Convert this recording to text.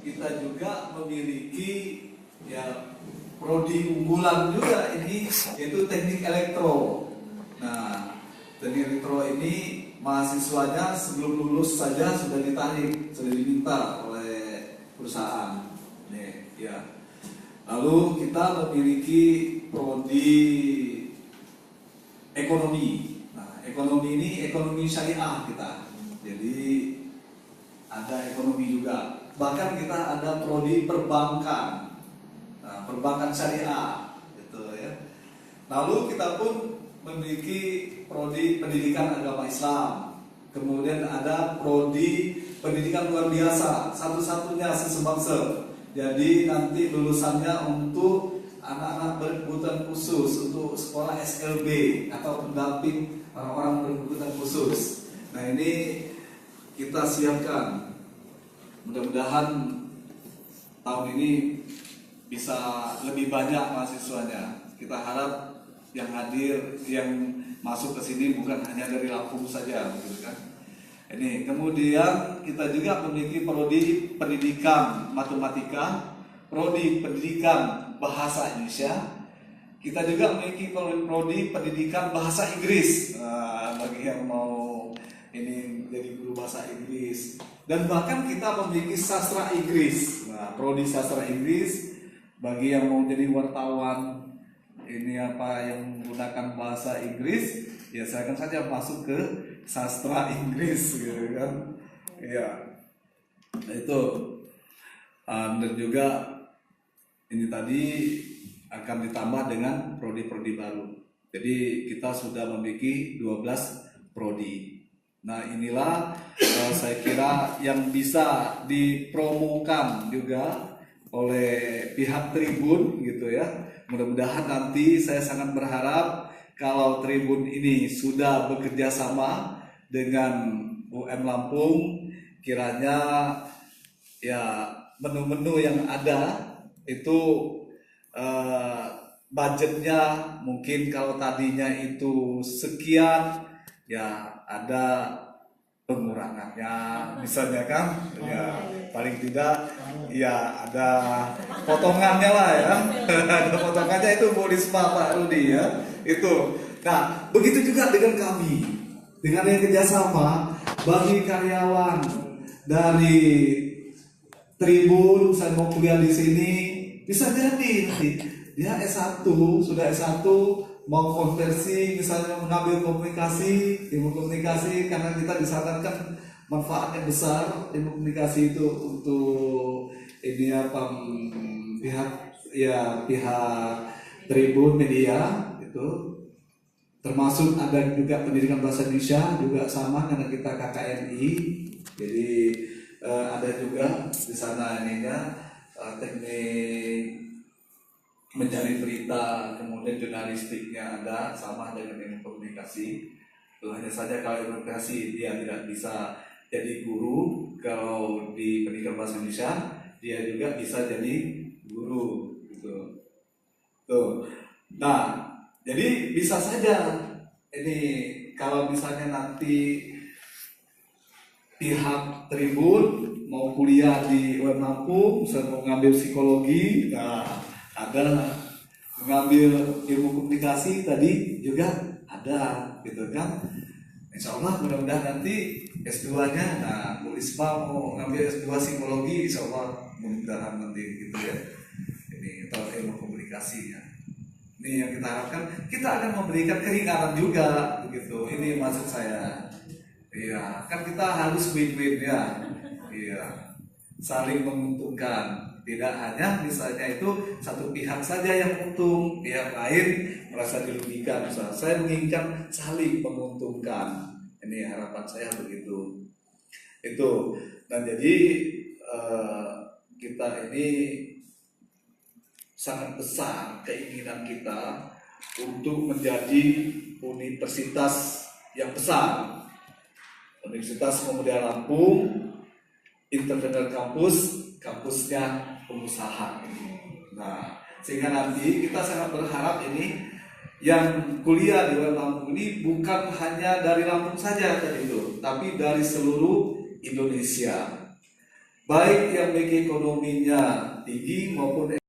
kita juga memiliki ya prodi unggulan juga ini, yaitu teknik elektro. Nah, teknik elektro ini mahasiswanya sebelum lulus saja sudah ditarik, sudah diminta oleh perusahaan. Nih, ya. Lalu kita memiliki prodi ekonomi. Nah, ekonomi ini ekonomi syariah kita. Jadi ada ekonomi juga. Bahkan kita ada prodi perbankan. Nah, perbankan syariah gitu ya. Lalu kita pun memiliki prodi pendidikan agama Islam. Kemudian ada prodi pendidikan luar biasa, satu-satunya sesebangsa. Jadi nanti lulusannya untuk anak-anak berkebutuhan khusus, untuk sekolah SLB atau pendamping orang-orang berkebutuhan khusus. Nah, ini kita siapkan. Mudah-mudahan tahun ini bisa lebih banyak mahasiswanya. Kita harap yang hadir, yang masuk ke sini bukan hanya dari Lampung saja, gitu kan. Ini kemudian kita juga memiliki prodi pendidikan matematika, prodi pendidikan bahasa Indonesia. Kita juga memiliki prodi pendidikan bahasa Inggris. Nah, bagi yang mau ini jadi guru bahasa Inggris, dan bahkan kita memiliki sastra Inggris. Nah, prodi sastra Inggris bagi yang mau jadi wartawan ini apa yang menggunakan bahasa Inggris, ya silakan saja masuk ke sastra Inggris, gitu kan? Ya, nah, itu dan juga ini tadi akan ditambah dengan prodi-prodi baru. Jadi kita sudah memiliki 12 prodi. Nah, inilah saya kira yang bisa dipromokan juga oleh pihak Tribun, gitu ya. Mudah-mudahan nanti saya sangat berharap kalau Tribun ini sudah bekerja sama dengan UM Lampung, kiranya ya menu-menu yang ada itu budgetnya mungkin kalau tadinya itu sekian, ya ada pengurangannya misalnya kan, ya paling tidak ya ada potongannya lah ya. Ada potongannya, itu Bolisma Pak Rudi ya itu. Nah, begitu juga dengan kami, dengan yang kerjasama bagi karyawan dari Tribun, saya mau kuliah di sini, bisa jadi nanti dia S1, sudah S1 mau konversi, misalnya mengambil komunikasi, ilmu komunikasi, karena kita disarankan manfaatnya besar ilmu komunikasi itu untuk ini apa pihak Tribun Media itu, termasuk ada juga pendidikan bahasa Indonesia juga sama karena kita KKNI, jadi ada juga di sana ininya teknik mencari berita, kemudian jurnalistiknya ada sama dengan ilmu komunikasi. Hanya saja kalau ilmu komunikasi dia tidak bisa jadi guru, kalau di pendidikan bahasa Indonesia dia juga bisa jadi guru, gitu. Tuh. Nah, jadi bisa saja ini kalau misalnya nanti pihak Tribun mau kuliah di UM Lampung, misalnya mau ngambil psikologi, nah ada mengambil ilmu komunikasi tadi juga ada, gitu kan. Insya Allah mudah-mudahan nanti S2-nya, nah Bolisma mau ngambil S2 psikologi, insya Allah mudah-mudahan nanti gitu ya. Ini atau ilmu komunikasi ya. Ini yang kita harapkan, kita akan memberikan keringanan juga, begitu. Ini maksud saya. Iya, kan kita harus win-win ya. Iya, saling menguntungkan. Tidak hanya misalnya itu satu pihak saja yang untung, pihak lain merasa dirugikan. Misalnya saya menginginkan saling menguntungkan. Ini harapan saya begitu. Itu. Dan jadi kita ini sangat besar keinginan kita untuk menjadi universitas yang besar. Universitas Pemuda Lampung International Campus, kampusnya pengusaha. Nah, sehingga nanti kita sangat berharap ini yang kuliah di UM Lampung ini bukan hanya dari Lampung saja tadi itu, tapi dari seluruh Indonesia. baik yang memiliki ekonominya tinggi maupun